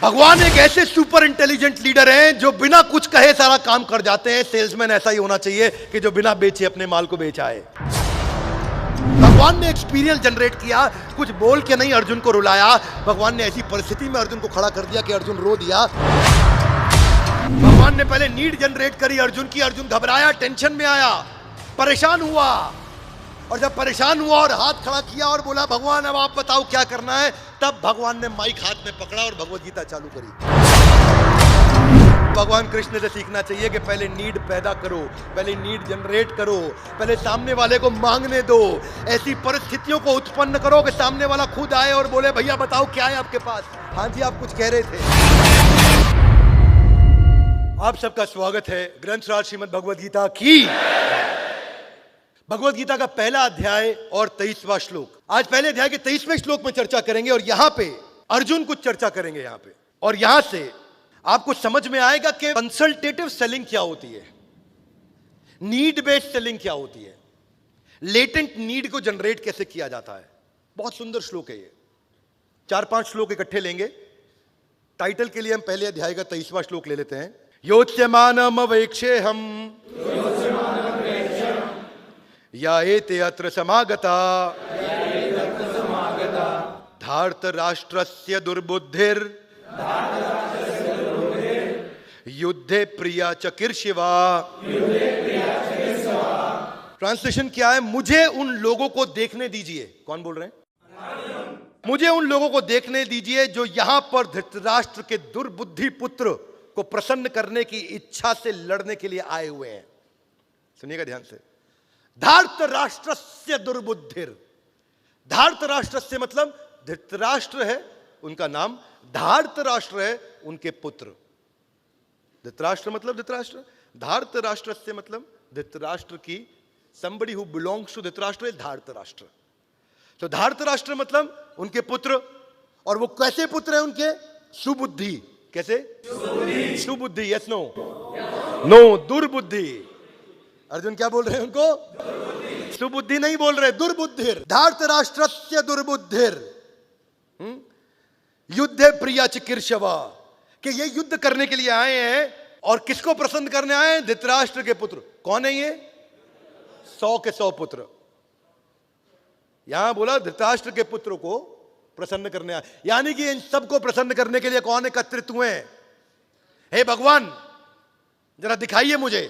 भगवान एक ऐसे सुपर इंटेलिजेंट लीडर हैं जो बिना कुछ कहे सारा काम कर जाते हैं। सेल्समैन ऐसा ही होना चाहिए कि जो बिना बेचे अपने माल को बेच आए। भगवान ने एक्सपीरियंस जनरेट किया, कुछ बोल के नहीं अर्जुन को रुलाया। भगवान ने ऐसी परिस्थिति में अर्जुन को खड़ा कर दिया कि अर्जुन रो दिया। भगवान ने पहले नीड जनरेट करी अर्जुन की। अर्जुन घबराया, टेंशन में आया, परेशान हुआ, और जब परेशान हुआ और हाथ खड़ा किया और बोला भगवान अब आप बताओ क्या करना है, तब भगवान ने माइक हाथ में पकड़ा और भगवत गीता चालू करी। भगवान कृष्ण से सीखना चाहिए कि पहले नीड पैदा करो, पहले नीड जनरेट करो, पहले सामने वाले को मांगने दो, ऐसी परिस्थितियों को उत्पन्न करो कि सामने वाला खुद आए और बोले भैया बताओ क्या है आपके पास। हाँ जी, आप कुछ कह रहे थे। आप सबका स्वागत है ग्रंथराज श्रीमद् भगवद गीता की। भगवद गीता का पहला अध्याय और 23वां श्लोक। आज पहले अध्याय के 23वें श्लोक में चर्चा करेंगे और यहां पे अर्जुन कुछ चर्चा करेंगे यहां पे, और यहां से आपको समझ में आएगा कि कंसल्टेटिव सेलिंग क्या होती है, नीड बेस्ड सेलिंग क्या होती है, लेटेंट नीड को जनरेट कैसे किया जाता है। बहुत सुंदर श्लोक है ये। 4-5 श्लोक इकट्ठे लेंगे। टाइटल के लिए हम पहले अध्याय का 23वां श्लोक ले लेते हैं। योत्स्यमानम अवेक्षे हम या एते अत्र समागता धार्त राष्ट्रस्य दुर्बुद्धिर युद्धे प्रिया चिकीर्षिवा। ट्रांसलेशन क्या है? मुझे उन लोगों को देखने दीजिए। कौन बोल रहे हैं? मुझे उन लोगों को देखने दीजिए जो यहां पर धृतराष्ट्र के दुर्बुद्धि पुत्र को प्रसन्न करने की इच्छा से लड़ने के लिए आए हुए हैं। सुनिएगा ध्यान से। धार्त राष्ट्रस्य दुर्बुद्धिर। धार्त राष्ट्रस्य मतलब धृतराष्ट्र है उनका नाम, धार्त राष्ट्र है उनके पुत्र। धृतराष्ट्र मतलब धृतराष्ट्र, धार्त राष्ट्रस्य मतलब धृतराष्ट्र की, somebody who belongs to Dhritarashtra is धार्त राष्ट्र। तो धार्त राष्ट्र मतलब उनके पुत्र, और वो कैसे पुत्र हैं उनके? सुबुद्धि। कैसे? सुबुद्धि। Yes no? नो, दुर्बुद्धि। अर्जुन क्या बोल रहे हैं उनको? सुबुद्धि नहीं बोल रहे, दुर्बुद्धिर। धार्त राष्ट्रस्य दुर्बुद्धिर युद्धे प्रिया चिकीर्षवा। कि ये युद्ध करने के लिए आए हैं, और किसको प्रसन्न करने आए हैं? धृतराष्ट्र के पुत्र। कौन है ये? 100 के 100 पुत्र। यहां बोला धृतराष्ट्र के पुत्र को प्रसन्न करने आए, यानी कि इन सबको प्रसन्न करने के लिए कौन एकत्रित हुए हैं? हे भगवान जरा दिखाइए मुझे,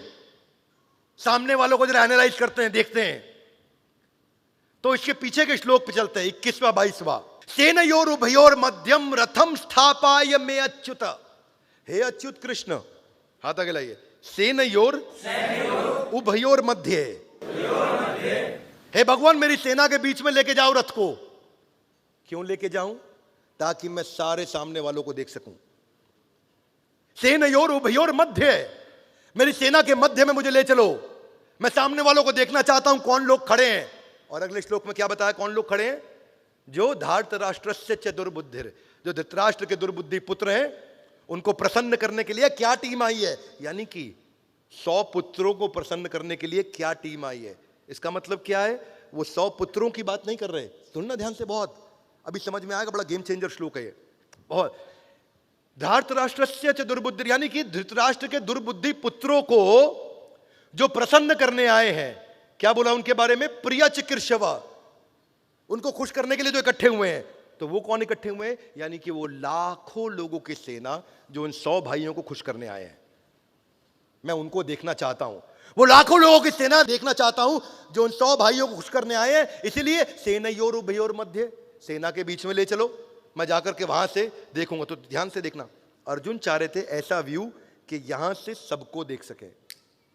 सामने वालों को जरा एनालाइज करते हैं, देखते हैं। तो इसके पीछे के श्लोक पे चलते हैं, 21वां 22वां। सेनयोर उभयोर मध्यम रथम स्थापाय मे अच्युत। हे अच्युत कृष्ण, हाथ आगे लाइए। सेनयोर उभयोर मध्य। हे भगवान मेरी सेना के बीच में लेके जाओ रथ को। क्यों लेके जाऊं? ताकि मैं सारे सामने वालों को देख सकूं। सेनयोर उभयोर मध्य, मेरी सेना के मध्य में मुझे ले चलो, मैं सामने वालों को देखना चाहता हूं कौन लोग खड़े हैं। और अगले श्लोक में क्या बताया कौन लोग खड़े हैं? जो धार्त राष्ट्रस्य च दुर्बुद्धिर, जो धृतराष्ट्र के दुर्बुद्धि पुत्र हैं, उनको प्रसन्न करने के लिए क्या टीम आई है। यानी कि 100 पुत्रों को प्रसन्न करने के लिए क्या टीम आई है। इसका मतलब क्या है? वो 100 पुत्रों की बात नहीं कर रहे। सुनना ध्यान से, बहुत अभी समझ में आएगा, बड़ा गेम चेंजर श्लोक है ये बहुत। धार्त राष्ट्रस्य च दुर्बुद्धि, यानी कि धृतराष्ट्र के दुर्बुद्धि पुत्रों को जो प्रसन्न करने आए हैं। क्या बोला उनके बारे में? प्रिया चिकीर्षवा। उनको खुश करने के लिए जो इकट्ठे हुए हैं। तो वो कौन इकट्ठे हुए हैं? यानी कि वो लाखों लोगों की सेना जो इन 100 भाइयों को खुश करने आए हैं। मैं उनको देखना चाहता हूं, वो लाखों लोगों की सेना देखना चाहता हूं जो उन 100 भाइयों को खुश करने आए हैं। इसीलिए सेनयोर उभयोर मध्य, सेना के बीच में ले चलो, मैं जाकर के वहां से देखूंगा। तो ध्यान से देखना, अर्जुन चाह रहे थे ऐसा व्यू कि यहां से सबको देख सके।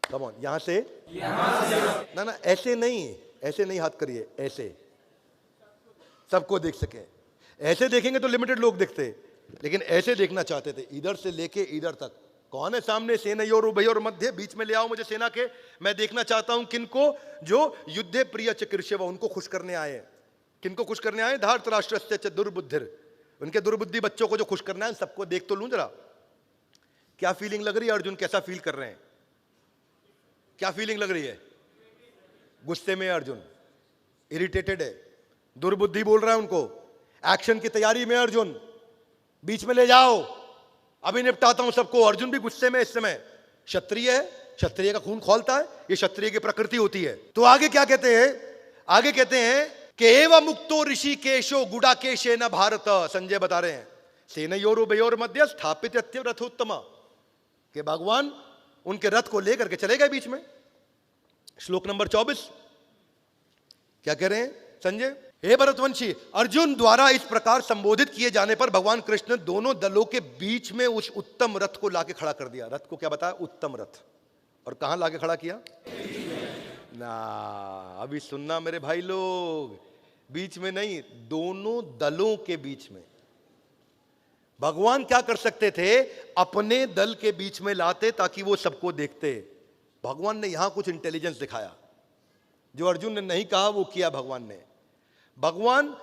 कम ऑन, यहां से ना, ऐसे नहीं हाथ करिए, ऐसे सबको देख सके। ऐसे देखेंगे तो लिमिटेड लोग दिखते, लेकिन ऐसे देखना चाहते थे, इधर से लेके इधर तक। कौन है सामने? सेनयोर उभयोर मध्य, बीच में ले आओ मुझे सेना के। मैं देखना चाहता हूं किनको? जो युद्धे प्रिय चिकीर्षवा, उनको खुश करने आए हैं। किनको खुश करने आए? धार्त राष्ट्रस्य च दुर्बुद्धिर, उनके दुर्बुद्धि बच्चों को जो खुश करना है। सबको देख तो लूं जरा, क्या फीलिंग लग रही है? अर्जुन कैसा फील कर रहे हैं? क्या फीलिंग लग रही है? गुस्से में अर्जुन, इरिटेटेड है, दुर्बुद्धि बोल रहा है उनको। एक्शन की तैयारी में अर्जुन, बीच में ले जाओ, अभी निपटाता हूं सबको। अर्जुन भी गुस्से में इस समय, क्षत्रिय है, क्षत्रिय का खून खौलता है, ये क्षत्रिय की प्रकृति होती है। तो आगे क्या कहते हैं, आगे कहते हैं कि एवं मुक्तो ऋषिकेशो गुडाकेशे न भारत, संजय बता रहे हैं, सेनयोरुभयोर मध्य स्थापित अत्यव रथोत्तम, कि भगवान उनके रथ को लेकर के चले गए बीच में। श्लोक नंबर 24 क्या कह रहे हैं संजय, हे भरतवंशी, अर्जुन द्वारा इस प्रकार संबोधित किए जाने पर भगवान कृष्ण ने दोनों दलों के बीच में उस उत्तम रथ को लाके खड़ा कर दिया। रथ को क्या बताया, उत्तम रथ। और कहां लाके खड़ा किया ना, अभी सुनना मेरे भाई लोग, बीच में नहीं, दोनों दलों के बीच में। भगवान क्या कर सकते थे, अपने दल के बीच में लाते ताकि वो सबको देखते। भगवान ने यहां कुछ इंटेलिजेंस दिखाया, जो अर्जुन ने नहीं कहा वो किया भगवान ने। भगवान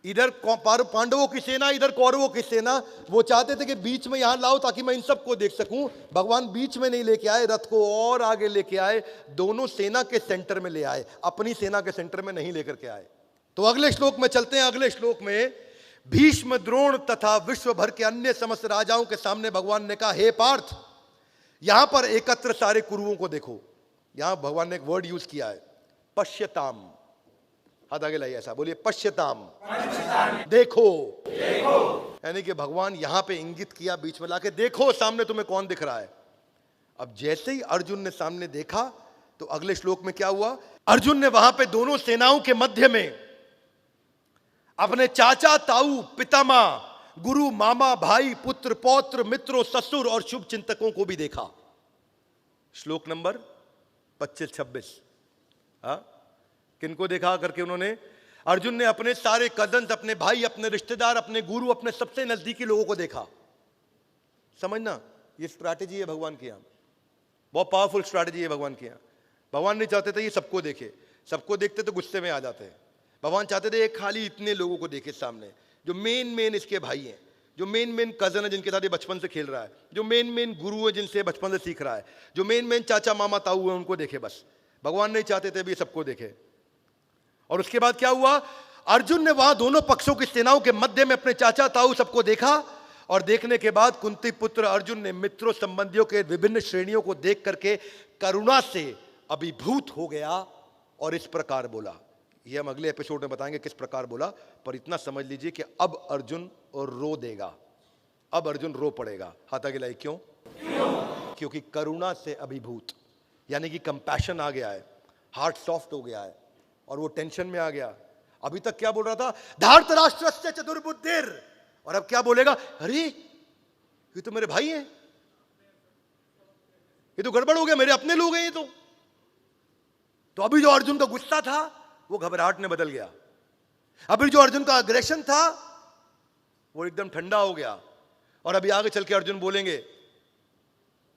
इधर पांडवों की सेना, इधर कौरवों की सेना, वो चाहते थे कि बीच में यहां लाओ ताकि मैं इन सबको देख सकूं। भगवान बीच में नहीं लेके आए, रथ को और आगे लेके आए, दोनों सेना के सेंटर में ले आए, अपनी सेना के सेंटर में नहीं लेकर के आए। तो अगले श्लोक में चलते हैं। अगले श्लोक में भीष्म, द्रोण तथा विश्व भर के अन्य समस्त राजाओं के सामने भगवान ने कहा, हे पार्थ, यहां पर एकत्र सारे कुरुओं को देखो। यहां भगवान ने एक वर्ड यूज किया है, पश्यताम। हाथ आगे लाइए, ऐसा बोलिए, पश्यताम, देखो। यानी कि भगवान यहां पे इंगित किया, बीच में लाके देखो सामने तुम्हें कौन दिख रहा है। अब जैसे ही अर्जुन ने सामने देखा तो अगले श्लोक में क्या हुआ, अर्जुन ने वहां पे दोनों सेनाओं के मध्य में अपने चाचा, ताऊ, पितामह, गुरु, मामा, भाई, पुत्र, पौत्र, मित्रों, ससुर और शुभ चिंतकों को भी देखा। श्लोक नंबर 25-26। किनको देखा करके उन्होंने, अर्जुन ने अपने सारे कजन्स, अपने भाई, अपने रिश्तेदार, अपने गुरु, अपने सबसे नजदीकी लोगों को देखा। समझना, ये स्ट्रैटेजी है भगवान की यहां, बहुत पावरफुल स्ट्रैटेजी है भगवान की यहां। भगवान नहीं चाहते थे ये सबको देखे, सबको देखते तो गुस्से में आ जाते हैं। भगवान चाहते थे एक खाली इतने लोगों को देखे सामने, जो मेन इसके भाई हैं, जो मेन कजन है जिनके साथ ये बचपन से खेल रहा है, जो मेन गुरु है जिनसे बचपन से सीख रहा है, जो मेन चाचा, मामा, ताऊ है, उनको देखे बस। भगवान नहीं चाहते थे भी सबको देखे। और उसके बाद क्या हुआ, अर्जुन ने वहां दोनों पक्षों की सेनाओं के मध्य में अपने चाचा, ताऊ सबको देखा। और देखने के बाद कुंती पुत्र अर्जुन ने मित्रों, संबंधियों के विभिन्न श्रेणियों को देख करके करुणा से अभिभूत हो गया और इस प्रकार बोला। ये हम अगले एपिसोड में बताएंगे किस प्रकार बोला, पर इतना समझ लीजिए कि अब अर्जुन रो देगा, अब अर्जुन रो पड़ेगा। हाथ आगे लाइए, क्यों? क्योंकि करुणा से अभिभूत, यानी कि कंपैशन आ गया है, हार्ट सॉफ्ट हो गया है और वो टेंशन में आ गया। अभी तक क्या बोल रहा था, धार्तराष्ट्रस्य च दुर्बुद्धिर, और अब क्या बोलेगा, अरे ये तो मेरे भाई हैं, ये तो गड़बड़ हो गया, मेरे अपने लोग हैं ये तो अभी जो अर्जुन का गुस्सा था वो घबराहट में बदल गया। अभी जो अर्जुन का अग्रेशन था वो एकदम ठंडा हो गया। और अभी आगे चल के अर्जुन बोलेंगे,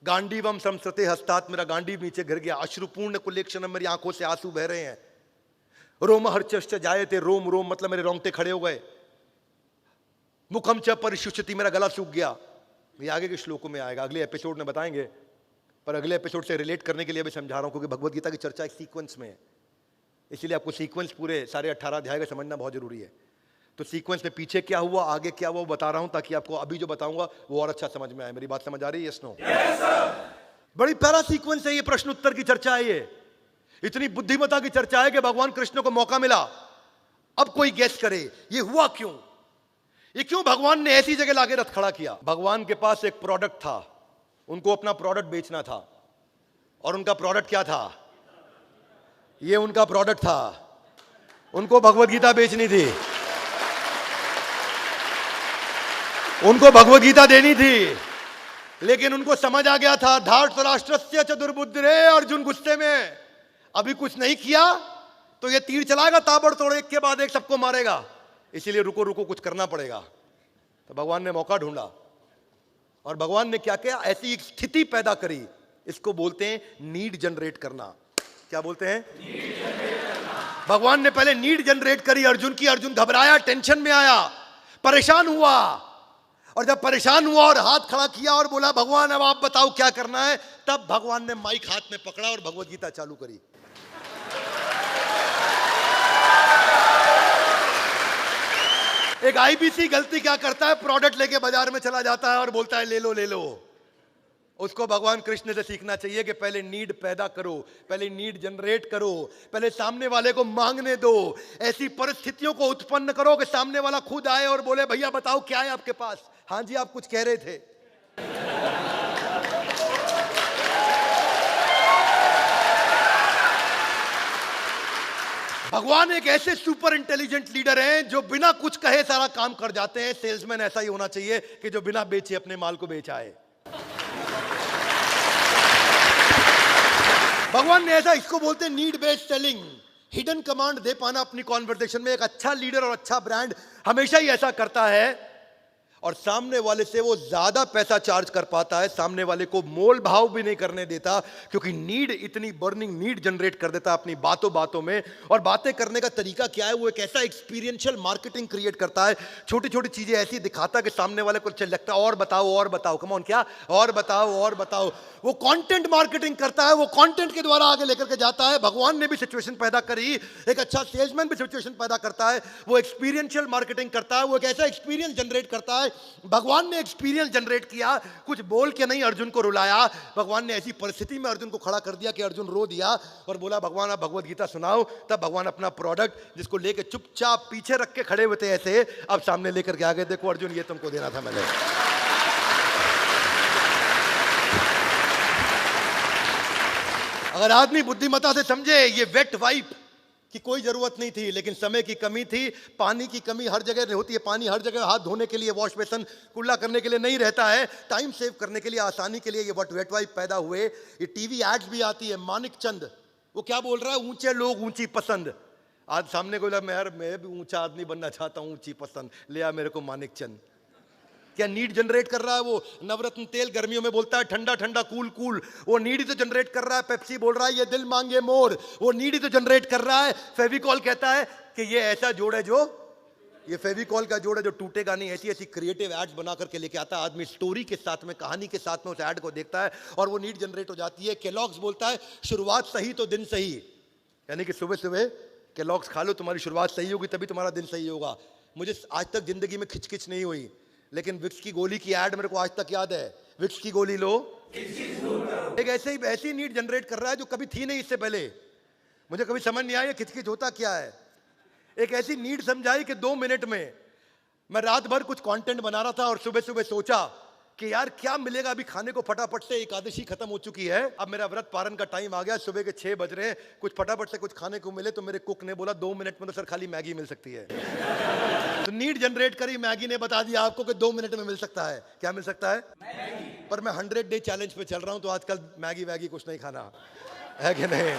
गांडीवम संसृते हस्तात, मेरा गांडीव नीचे गिर गया, अश्रुपूर्ण कुलेक्षणम, मेरी आंखों से आंसू बह रहे हैं, रोम हर्चश्च जायते, रोम रोम मतलब मेरे रोंगटे खड़े हो गए, मुखम च परिशुष्यति, मेरा गला सूख गया। ये आगे के श्लोकों में आएगा, अगले एपिसोड में बताएंगे, पर अगले एपिसोड से रिलेट करने के लिए भी समझा रहा हूं, क्योंकि भगवत गीता की चर्चा एक सीक्वेंस में है, इसीलिए आपको सीक्वेंस पूरे सारे 18 अध्याय का समझना बहुत जरूरी है। तो सीक्वेंस में पीछे क्या हुआ, आगे क्या हुआ, वो बता रहा हूं, ताकि आपको अभी जो बताऊंगा वो और अच्छा समझ में आए। मेरी बात समझ आ रही है? Yes no? बड़ी प्यारा सीक्वेंस है ये, प्रश्न उत्तर की चर्चा है ये, इतनी बुद्धिमता की चर्चा है कि भगवान कृष्ण को मौका मिला। अब कोई गेस करे ये हुआ क्यों, ये क्यों भगवान ने ऐसी जगह लाके रथ खड़ा किया। भगवान के पास एक प्रोडक्ट था, उनको अपना प्रोडक्ट बेचना था, और उनका प्रोडक्ट क्या था, ये उनका प्रोडक्ट था, उनको भगवत गीता बेचनी थी, उनको भगवत गीता देनी थी। लेकिन उनको समझ आ गया था, धार्तराष्ट्रस्य च दुर्बुद्धिरे, अर्जुन गुस्से में अभी कुछ नहीं किया तो ये तीर चलाएगा ताबड़तोड़, एक के बाद एक सबको मारेगा, इसीलिए रुको रुको कुछ करना पड़ेगा। तो भगवान ने मौका ढूंढा, और भगवान ने क्या किया, ऐसी एक स्थिति पैदा करी, इसको बोलते हैं नीड जनरेट करना। क्या बोलते हैं? नीड जनरेट करना। भगवान ने पहले नीड जनरेट करी अर्जुन की, अर्जुन घबराया, टेंशन में आया, परेशान हुआ, और जब परेशान हुआ और हाथ खड़ा किया और बोला भगवान अब आप बताओ क्या करना है, तब भगवान ने माइक हाथ में पकड़ा और भगवत गीता चालू करी। एक आईबीसी गलती क्या करता है, प्रोडक्ट लेके बाजार में चला जाता है और बोलता है ले लो ले लो। उसको भगवान कृष्ण से सीखना चाहिए कि पहले नीड पैदा करो, पहले नीड जनरेट करो, पहले सामने वाले को मांगने दो, ऐसी परिस्थितियों को उत्पन्न करो कि सामने वाला खुद आए और बोले भैया बताओ क्या है आपके पास। हाँ जी आप कुछ कह रहे थे। भगवान एक ऐसे सुपर इंटेलिजेंट लीडर हैं जो बिना कुछ कहे सारा काम कर जाते हैं। सेल्समैन ऐसा ही होना चाहिए कि जो बिना बेचे अपने माल को बेच आए। भगवान ने ऐसा, इसको बोलते हैं need based selling, hidden command दे पाना अपनी कॉन्वर्सेशन में। एक अच्छा लीडर और अच्छा ब्रांड हमेशा ही ऐसा करता है और सामने वाले से वो ज्यादा पैसा चार्ज कर पाता है, सामने वाले को मोल भाव भी नहीं करने देता, क्योंकि नीड इतनी बर्निंग नीड जनरेट कर देता है अपनी बातों बातों में। और बातें करने का तरीका क्या है, वो एक ऐसा एक्सपीरियंशियल मार्केटिंग क्रिएट करता है, छोटी छोटी चीजें ऐसी दिखाता है कि सामने वाले को लगता है और बताओ कम ऑन, क्या और बताओ। वो कंटेंट मार्केटिंग करता है, वो कंटेंट के द्वारा आगे लेकर के जाता है। भगवान ने भी सिचुएशन पैदा करी, एक अच्छा सेल्समैन भी सिचुएशन पैदा करता है, वो एक्सपीरियंशियल मार्केटिंग करता है, वो एक ऐसा एक्सपीरियंस जनरेट करता है। भगवान ने एक्सपीरियंस जनरेट किया, कुछ बोल के नहीं अर्जुन को रुलाया। भगवान ने ऐसी परिस्थिति में अर्जुन को खड़ा कर दिया कि अर्जुन रो दिया और बोला भगवान आप भगवत गीता सुनाओ। तब भगवान अपना प्रोडक्ट जिसको लेके चुपचाप पीछे रख के खड़े हुए थे ऐसे, अब सामने लेकर के आ गए, देखो अर्जुन ये तुमको देना था मैंने। अगर आदमी बुद्धिमत्ता से समझे ये वेट वाइप की कोई जरूरत नहीं थी, लेकिन समय की कमी थी, पानी की कमी हर जगह होती है, पानी हर जगह हाथ धोने के लिए, वॉश बेसन कुल्ला करने के लिए नहीं रहता है, टाइम सेव करने के लिए, आसानी के लिए ये वेट वाइप पैदा हुए। ये टीवी एड्स भी आती है, मानिक चंद वो क्या बोल रहा है, ऊंचे लोग ऊंची पसंद। आज सामने को मैं भी ऊंचा आदमी बनना चाहता हूं, ऊंची पसंद ले आ मेरे को मानिक चंद। क्या नीड जनरेट कर रहा है वो? नवरत्न तेल गर्मियों में बोलता है ठंडा ठंडा कूल कूल, वो नीड ही तो जनरेट कर रहा है। पेप्सी बोल रहा है ये दिल मांगे मोर, वो नीड ही तो जनरेट कर रहा है। फेविकॉल कहता है कि ये ऐसा जोड़ है जो, ये फेविकॉल का जोड़ है जो टूटेगा नहीं। ऐसी ऐसी क्रिएटिव एड्स बना करके लेके आता है आदमी, स्टोरी के साथ में, कहानी के साथ में उस एड को देखता है और वो नीड जनरेट हो जाती है। केलॉग्स बोलता है शुरुआत सही तो दिन सही, यानी कि सुबह सुबह केलॉग्स खा लो, तुम्हारी शुरुआत सही होगी तभी तुम्हारा दिन सही होगा। मुझे आज तक जिंदगी में खिचखिच नहीं हुई, लेकिन विक्स की गोली की एड मेरे को आज तक याद है। विक्स की गोली लो, एक ऐसी नीड जनरेट कर रहा है जो कभी थी नहीं इससे पहले। मुझे कभी समझ नहीं आया खिचखिच होता क्या है। एक ऐसी नीड समझाई कि 2 मिनट में मैं रात भर कुछ कंटेंट बना रहा था और सुबह सुबह सोचा कि यार क्या मिलेगा अभी खाने को, फटाफट से एकादशी खत्म हो चुकी है, अब मेरा व्रत पारण का टाइम आ गया, सुबह के 6 बज रहे हैं, कुछ फटाफट से कुछ खाने को मिले। तो मेरे कुक ने बोला 2 मिनट में तो सर खाली मैगी मिल सकती है। तो नीड जनरेट करी, मैगी ने बता दिया आपको कि 2 मिनट में मिल सकता है। क्या मिल सकता है? मैगी। पर मैं 100 डे चैलेंज पे चल रहा हूं, तो आजकल मैगी वैगी कुछ नहीं खाना है कि नहीं।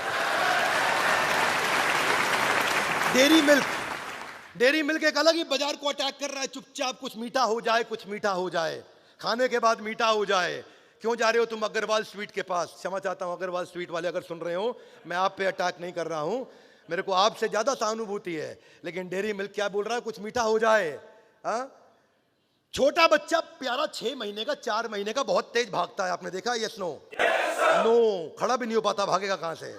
डेयरी मिल्क एक अलग ही बाजार को अटैक कर रहा है, चुपचाप कुछ मीठा हो जाए, कुछ मीठा हो जाए, खाने के बाद मीठा हो जाए। क्यों जा रहे हो तुम अग्रवाल स्वीट के पास? क्षमा चाहता हूं अग्रवाल स्वीट वाले अगर सुन रहे हो, मैं आप पे अटैक नहीं कर रहा हूं, मेरे को आपसे ज्यादा सहानुभूति है, लेकिन डेयरी मिल्क क्या बोल रहा है, कुछ मीठा हो जाए। छोटा बच्चा प्यारा 6 महीने का, 4 महीने का, बहुत तेज भागता है, आपने देखा? Yes no? नो, खड़ा भी नहीं हो पाता, भागेगा कहां से?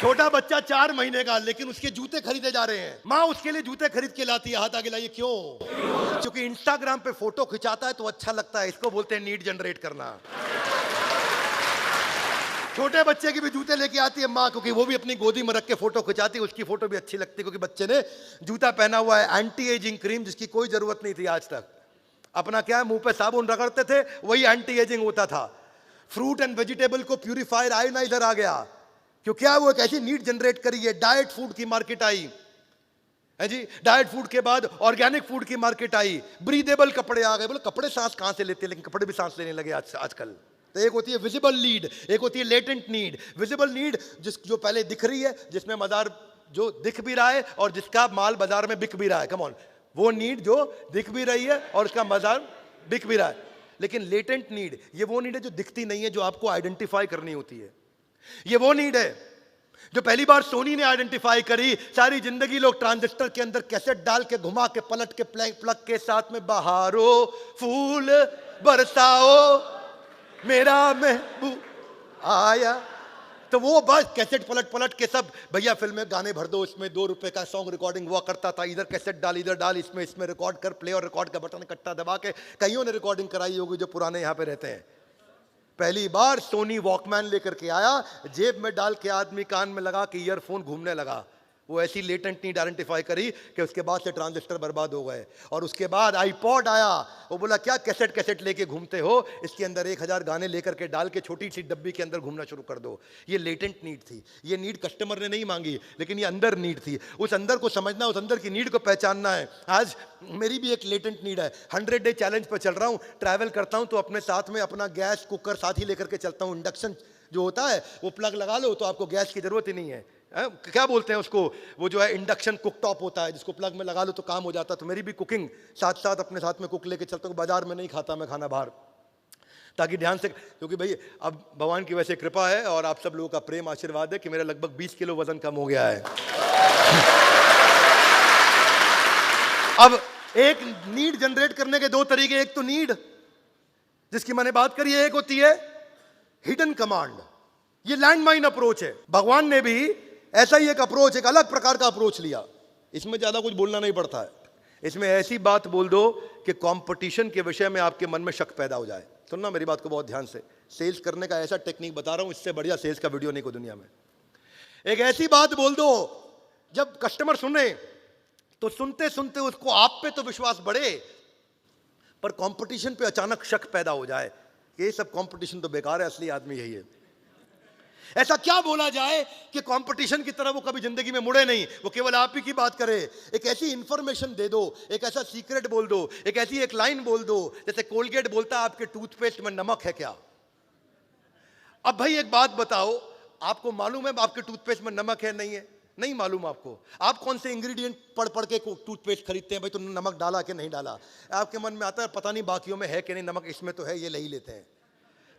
छोटा बच्चा 4 महीने का, लेकिन उसके जूते खरीदे जा रहे हैं, माँ उसके लिए जूते खरीद के लाती है, हाथ आगे लाइए। क्यों? क्योंकि इंस्टाग्राम पे फोटो खिंचाता है तो अच्छा लगता है। इसको बोलते हैं नीड जनरेट करना। छोटे बच्चे की भी जूते लेके आती है माँ, क्योंकि वो भी अपनी गोदी में रख के फोटो खिंचाती है, उसकी फोटो भी अच्छी लगती है, क्योंकि बच्चे ने जूता पहना हुआ है। एंटी एजिंग क्रीम जिसकी कोई जरूरत नहीं थी आज तक, अपना क्या मुंह पे साबुन रगड़ते थे, वही एंटी एजिंग होता था। फ्रूट एंड वेजिटेबल को प्यूरिफायर आयोनाइजर आ गया, क्यों? क्या वो एक ऐसी नीड जनरेट करी है। डाइट फूड की मार्केट आई है जी, डाइट फूड के बाद ऑर्गेनिक फूड की मार्केट आई, ब्रीदेबल कपड़े आ गए। बोले कपड़े सांस कहां से लेते हैं, लेकिन कपड़े भी सांस लेने लगे आजकल। तो एक होती है विजिबल नीड, एक होती है लेटेंट नीड। विजिबल नीड जो पहले दिख रही है, जिसमें बाजार जो दिख भी रहा है और जिसका माल बाजार में बिक भी रहा है, कम ऑन, वो नीड जो दिख भी रही है और उसका बाजार बिक भी रहा है। लेकिन लेटेंट नीड, ये वो नीड है जो दिखती नहीं है, जो आपको आइडेंटिफाई करनी होती है। ये वो नीड है जो पहली बार सोनी ने आइडेंटिफाई करी। सारी जिंदगी लोग ट्रांजिस्टर के अंदर कैसेट डाल के, घुमा के, पलट के, प्लग के साथ में बहारो फूल बरसाओ मेरा महबूब आया, तो वो बस कैसेट पलट पलट के सब, भैया फिल्म में गाने भर दो, इसमें 2 रुपए का सॉन्ग रिकॉर्डिंग हुआ करता था, इधर कैसेट डाल, इधर डाल, इसमें रिकॉर्ड कर, प्ले और रिकॉर्ड का बटन इकट्ठा दबा के कईयों ने रिकॉर्डिंग कराई होगी जो पुराने यहाँ पे रहते हैं। पहली बार सोनी वॉकमैन लेकर के आया, जेब में डाल के आदमी कान में लगा के ईयरफोन घूमने लगा। वो ऐसी लेटेंट नीड आइडेंटिफाई करी कि उसके बाद से ट्रांजिस्टर बर्बाद हो गए। और उसके बाद आईपॉड आया, वो बोला क्या कैसेट लेके घूमते हो, इसके अंदर 1000 गाने लेकर के डाल के छोटी सी डब्बी के अंदर घूमना शुरू कर दो। ये लेटेंट नीड थी, ये नीड कस्टमर ने नहीं मांगी, लेकिन ये अंदर नीड थी। उस अंदर को समझना, उस अंदर की नीड को पहचानना है। आज मेरी भी एक लेटेंट नीड है, 100 डे चैलेंज पर चल रहा हूँ, ट्रैवल करता हूँ तो अपने साथ में अपना गैस कुकर साथ ही लेकर के चलता हूँ। इंडक्शन जो होता है वो प्लग लगा लो तो आपको गैस की जरूरत ही नहीं है। क्या बोलते हैं उसको, वो जो है इंडक्शन कुकटॉप होता है जिसको प्लग में लगा लो तो काम हो जाता है। तो मेरी भी कुकिंग साथ साथ अपने साथ में कुक लेके चलता हूँ। बाजार में नहीं खाता मैं खाना बाहर, ताकि ध्यान से, क्योंकि भाई अब भगवान की वैसे कृपा है और आप सब लोगों का प्रेम आशीर्वाद है कि मेरा लगभग 20 किलो वजन कम हो गया है। अब एक नीड जनरेट करने के 2 तरीके, एक तो नीड जिसकी मैंने बात करी है, एक होती है हिडन कमांड। ये लैंडमाइन अप्रोच है। भगवान ने भी ऐसा ही एक अप्रोच, एक अलग प्रकार का अप्रोच लिया। इसमें ज्यादा कुछ बोलना नहीं पड़ता है, इसमें ऐसी बात बोल दो कि कंपटीशन के विषय में आपके मन में शक पैदा हो जाए। सुनना मेरी बात को बहुत ध्यान से, सेल्स करने का ऐसा टेक्निक बता रहा हूं, इससे बढ़िया सेल्स का वीडियो नहीं को दुनिया में। एक ऐसी बात बोल दो जब कस्टमर सुने तो सुनते सुनते उसको आप पे तो विश्वास बढ़े, पर कंपटीशन पे अचानक शक पैदा हो जाए कि ये सब कंपटीशन तो बेकार है, असली आदमी यही है। ऐसा क्या बोला जाए कि कंपटीशन की तरह वो कभी जिंदगी में मुड़े नहीं, वो केवल आप ही की बात करे। एक ऐसी इंफॉर्मेशन दे दो, एक ऐसा सीक्रेट बोल दो, एक ऐसी एक लाइन बोल दो, जैसे कोलगेट बोलता है आपके टूथपेस्ट में नमक है क्या। अब भाई एक बात बताओ, आपको मालूम है आपके टूथपेस्ट में नमक है नहीं है? नहीं मालूम आपको। आप कौन से इंग्रेडिएंट पढ़ पढ़ के टूथपेस्ट खरीदते हैं, भाई तुमने नमक डाला कि नहीं डाला। आपके मन में आता है पता नहीं बाकियों में है कि नहीं नमक, इसमें तो है, ये ले ही लेते हैं।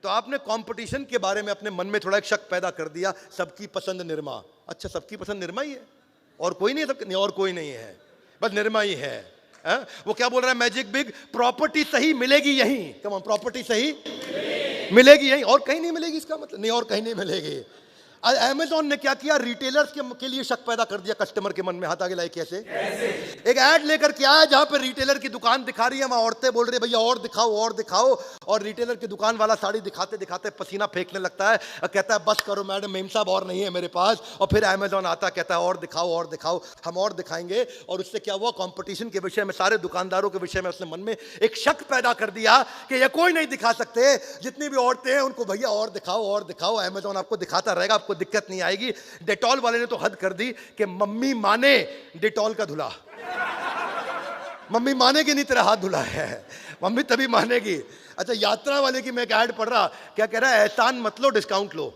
तो आपने कंपटीशन के बारे में अपने मन में थोड़ा एक शक पैदा कर दिया। सबकी पसंद निरमा, अच्छा सबकी पसंद निरमा ही है और कोई नहीं है? और कोई नहीं है, बस निरमा ही है। वो क्या बोल रहा है मैजिक बिग, प्रॉपर्टी सही मिलेगी यहीं। कम ऑन, प्रॉपर्टी सही मिलेगी यहीं, और कहीं नहीं मिलेगी। इसका मतलब नहीं और कहीं नहीं मिलेगी। अमेज़न ने क्या किया, रिटेलर्स के लिए शक पैदा कर दिया कस्टमर के मन में। हाथ आगे लाइए कैसे? एक ऐड लेकर के आया जहां पे रिटेलर की दुकान दिखा रही है, वहां औरतें बोल रही है भैया और दिखाओ और दिखाओ, और रिटेलर की दुकान वाला साड़ी दिखाते दिखाते पसीना फेंकने लगता है और कहता है बस करो मैडम, मेम साहब और नहीं है मेरे पास। और फिर अमेज़न आता कहता है और दिखाओ, हम और दिखाएंगे। और उससे क्या हुआ, कंपटीशन के विषय में, सारे दुकानदारों के विषय में उसने मन में एक शक पैदा कर दिया कि ये कोई नहीं दिखा सकते, जितनी भी औरतें हैं उनको भैया और दिखाओ, अमेज़न आपको दिखाता रहेगा, आपको दिक्कत नहीं आएगी। डेटॉल वाले ने तो हद कर दी कि मम्मी माने डेटॉल का धुला, मम्मी मानेगी नहीं तेरा हाथ धुला है, मम्मी तभी मानेगी। अच्छा यात्रा वाले की मैं एक ऐड पढ़ रहा, क्या कह रहा है, एहसान मत लो डिस्काउंट लो।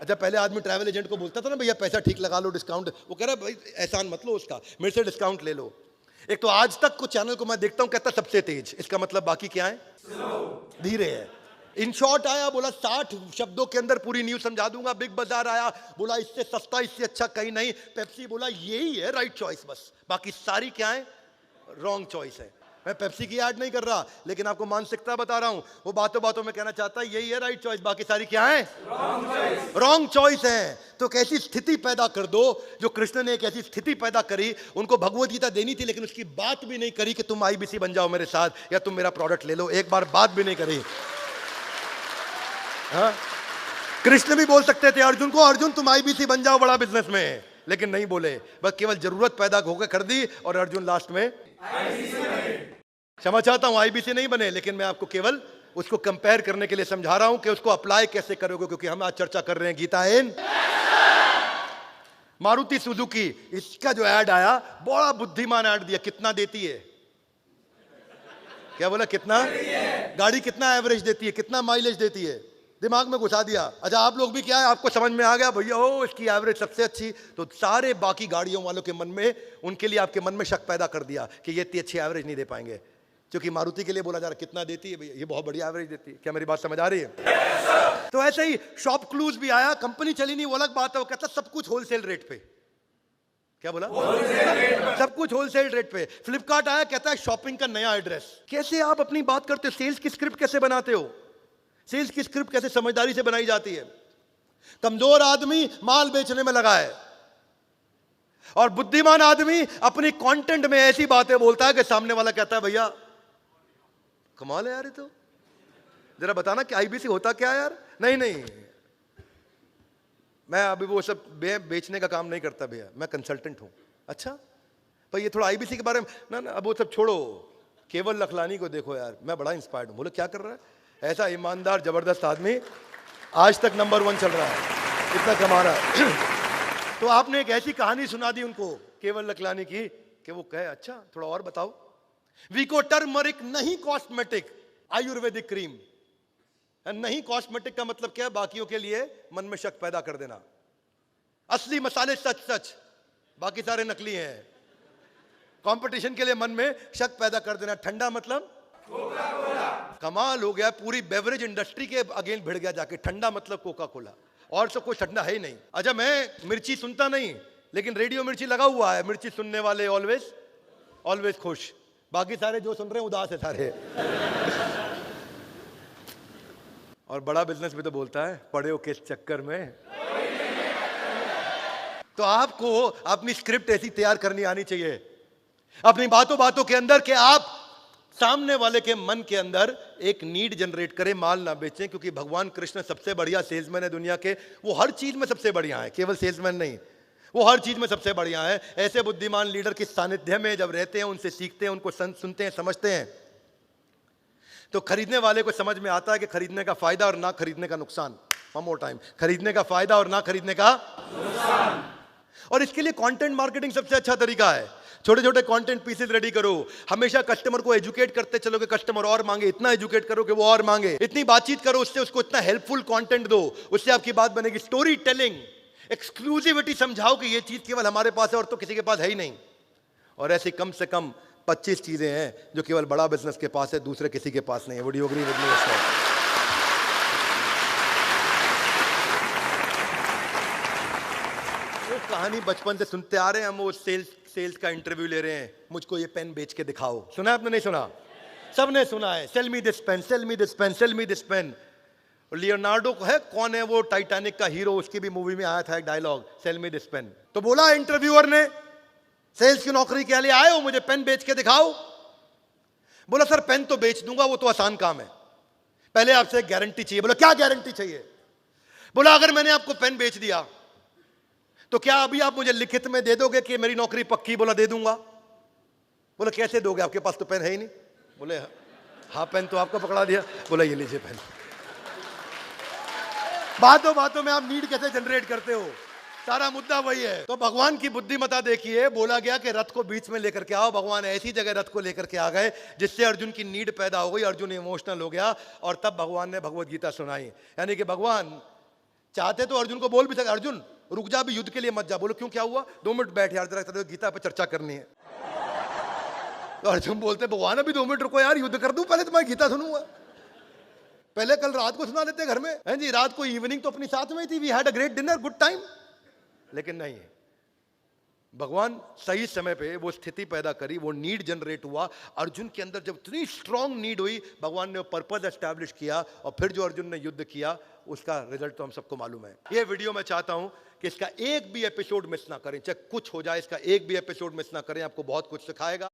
अच्छा पहले आदमी ट्रैवल एजेंट को बोलता था ना भैया पैसा ठीक लगा लो डिस्काउंट, वो कह रहा है भाई एहसान मत लो उसका, मेरे से डिस्काउंट ले लो। एक तो आज तक को चैनल को मैं देखता हूं कहता सबसे तेज, इसका मतलब बाकी क्या है, धीरे है। इन शॉर्ट आया, बोला 60 शब्दों के अंदर पूरी न्यूज समझा दूंगा। बिग बाजार आया, बोला इससे सस्ता इससे अच्छा कहीं नहीं। पेप्सी बोला यही है राइट चॉइस, बस बाकी सारी क्या है रॉन्ग चॉइस है। मैं पेप्सी की ऐड नहीं कर रहा, लेकिन आपको मानसिकता बता रहा हूं। वो बातों बातों में कहना चाहता है यही है राइट चॉइस, बाकी सारी क्या है रॉन्ग चॉइस है। तो कैसी स्थिति पैदा कर दो, जो कृष्ण ने एक ऐसी स्थिति पैदा करी, उनको भगवत गीता देनी थी लेकिन उसकी बात भी नहीं करी कि तुम आईबीसी बन जाओ मेरे साथ या तुम मेरा प्रोडक्ट ले लो, एक बार बात भी नहीं करी। हाँ? कृष्ण भी बोल सकते थे अर्जुन को, अर्जुन तुम आईबीसी बन जाओ बड़ा बिजनेस में, लेकिन नहीं बोले, बस केवल जरूरत पैदा होकर कर दी और अर्जुन लास्ट में क्षमा चाहता हूं आईबीसी नहीं बने, लेकिन मैं आपको केवल उसको कंपेयर करने के लिए समझा रहा हूं कि उसको अप्लाई कैसे करोगे, क्योंकि हम आज चर्चा कर रहे हैं गीता इन। मारुति सुजुकी, इसका जो ऐड आया बड़ा बुद्धिमान ऐड दिया। कितना देती है, क्या बोला, कितना गाड़ी कितना एवरेज देती है, कितना माइलेज देती है, दिमाग में घुसा दिया। अच्छा आप लोग भी क्या है, आपको समझ में आ गया भैया ओ इसकी एवरेज सबसे अच्छी, तो सारे बाकी गाड़ियों वालों के मन में, उनके लिए आपके मन में शक पैदा कर दिया कि ये इतनी अच्छी एवरेज नहीं दे पाएंगे, क्योंकि मारुति के लिए बोला जा रहा कितना देती है भैया, ये बहुत बढ़िया एवरेज देती है। क्या मेरी बात समझ आ रही है? तो ऐसे ही शॉप क्लूज भी आया, कंपनी चली नहीं वो अलग बात है, वो कहता सब कुछ होलसेल रेट पे। क्या बोला, सब कुछ होलसेल रेट पे। फ्लिपकार्ट आया, कहता है शॉपिंग का नया एड्रेस। कैसे आप अपनी बात करते हो, सेल्स की स्क्रिप्ट कैसे बनाते हो, सेल्स की स्क्रिप्ट कैसे समझदारी से बनाई जाती है। कमजोर आदमी माल बेचने में लगा है, और बुद्धिमान आदमी अपनी कंटेंट में ऐसी बातें बोलता है कि सामने वाला कहता है भैया कमाल है यार, ये तो जरा बताना कि आईबीसी होता क्या है यार। नहीं नहीं, मैं अभी वो सब बेचने का काम नहीं करता भैया, मैं कंसल्टेंट हूं। अच्छा पर ये थोड़ा आईबीसी के बारे में ना अब वो सब छोड़ो, केवल लखलानी को देखो यार, मैं बड़ा इंस्पायर्ड हूं। बोले क्या कर रहा है? ऐसा ईमानदार जबरदस्त आदमी आज तक नंबर 1 चल रहा है, इतना कमा रहा है। तो आपने एक ऐसी कहानी सुना दी उनको केवल लखलानी की कि वो कहे अच्छा थोड़ा और बताओ। वीको टर्मरिक नहीं कॉस्मेटिक, आयुर्वेदिक क्रीम। नहीं कॉस्मेटिक का मतलब क्या है? बाकियों के लिए मन में शक पैदा कर देना। असली मसाले सच सच, बाकी सारे नकली हैं। कंपटीशन के लिए मन में शक पैदा कर देना। ठंडा मतलब कोका कोला। कमाल हो गया, पूरी बेवरेज इंडस्ट्री के अगेंस्ट भिड़ गया जाके। ठंडा मतलब कोका कोला, और सब कुछ ठंडा है ही नहीं। अच्छा मैं मिर्ची सुनता नहीं, लेकिन रेडियो मिर्ची लगा हुआ है। मिर्ची सुनने वाले ऑलवेज ऑलवेज खुश, बाकी सारे जो सुन रहे हैं उदास है सारे। और बड़ा बिजनेस भी तो बोलता है पड़े हो किस चक्कर में। तो आपको अपनी स्क्रिप्ट ऐसी तैयार करनी आनी चाहिए अपनी बातों बातों के अंदर कि आप सामने वाले के मन के अंदर एक नीड जनरेट करें, माल ना बेचें। क्योंकि भगवान कृष्ण सबसे बढ़िया सेल्समैन है दुनिया के। वो हर चीज में सबसे बढ़िया है, केवल सेल्समैन नहीं, वो हर चीज में सबसे बढ़िया है। ऐसे बुद्धिमान लीडर के सानिध्य में जब रहते हैं, उनसे सीखते हैं, उनको सुनते हैं, समझते हैं, तो खरीदने वाले को समझ में आता है कि खरीदने का फायदा और ना खरीदने का नुकसान। वन मोर टाइम, खरीदने का फायदा और ना खरीदने का नुकसान। और इसके लिए कंटेंट मार्केटिंग सबसे अच्छा तरीका है। छोटे छोटे कंटेंट पीसेस रेडी करो, हमेशा कस्टमर को एजुकेट करते चलो कि कस्टमर और मांगे, इतना एजुकेट करो कि वो और मांगे, इतनी बातचीत करो उससे, उसको इतना हेल्पफुल कंटेंट दो, उससे आपकी बात बनेगी। स्टोरी टेलिंग, एक्सक्लूसिविटी समझाओ कि ये चीज केवल हमारे पास है और तो किसी के पास है ही नहीं। और ऐसी कम से कम 25 चीजें हैं जो केवल बड़ा बिजनेस के पास है, दूसरे किसी के पास नहीं है। Would you agree with me? कहानी बचपन से सुनते आ रहे हैं हम, वो सेल्स का इंटरव्यू ले रहे हैं, मुझको ये पेन बेच के दिखाओ। सुना आपने? नहीं सुना? सबने सुना है, sell me this pen, sell me this pen, sell me this pen. Leonardo को है, कौन है वो टाइटैनिक का हीरो, उसकी भी मूवी में आया था एक dialogue, sell me this pen. तो बोला इंटरव्यूअर ने, सेल्स की नौकरी के लिए आए हो, मुझे पेन बेच के दिखाओ। बोला सर पेन तो बेच दूंगा, वो तो आसान काम है, पहले आपसे गारंटी चाहिए। बोला क्या गारंटी चाहिए? बोला अगर मैंने आपको पेन बेच दिया तो क्या अभी आप मुझे लिखित में दे दोगे कि मेरी नौकरी पक्की? बोला दे दूंगा। बोला कैसे दोगे, आपके पास तो पेन है ही नहीं। बोले हाँ पेन तो आपको पकड़ा दिया। बोला ये लीजिए पेन। बातों बातों में आप नीड कैसे जनरेट करते हो, सारा मुद्दा वही है। तो भगवान की बुद्धिमत्ता देखिए, बोला गया कि रथ को बीच में लेकर के आओ। भगवान ऐसी जगह रथ को लेकर के आ गए जिससे अर्जुन की नीड पैदा हो गई, अर्जुन इमोशनल हो गया, और तब भगवान ने भगवत गीता सुनाई। यानी कि भगवान चाहते तो अर्जुन को बोल भी सके, अर्जुन रुक जा, भी युद्ध के लिए मत जा। बोलो क्यों, क्या हुआ? 2 मिनट बैठ यार, जरा गीता पे चर्चा करनी है। तो अर्जुन बोलते भगवान अभी 2 मिनट रुको यार, युद्ध कर दूं, पहले तुम्हारी गीता सुनूंगा। पहले कल रात को सुना देते घर में, हैं जी, रात को इवनिंग तो अपनी साथ में ही थी, we had a great dinner, good time. लेकिन नहीं, भगवान सही समय पे वो स्थिति पैदा करी, वो नीड जनरेट हुआ अर्जुन के अंदर। जब इतनी स्ट्रांग नीड हुई, भगवान ने पर्पस एस्टैब्लिश किया, और फिर जो अर्जुन ने युद्ध किया उसका रिजल्ट तो हम सबको मालूम है। ये वीडियो मैं चाहता हूं कि इसका एक भी एपिसोड मिस ना करें, चाहे कुछ हो जाए, इसका एक भी एपिसोड मिस ना करें, आपको बहुत कुछ सिखाएगा।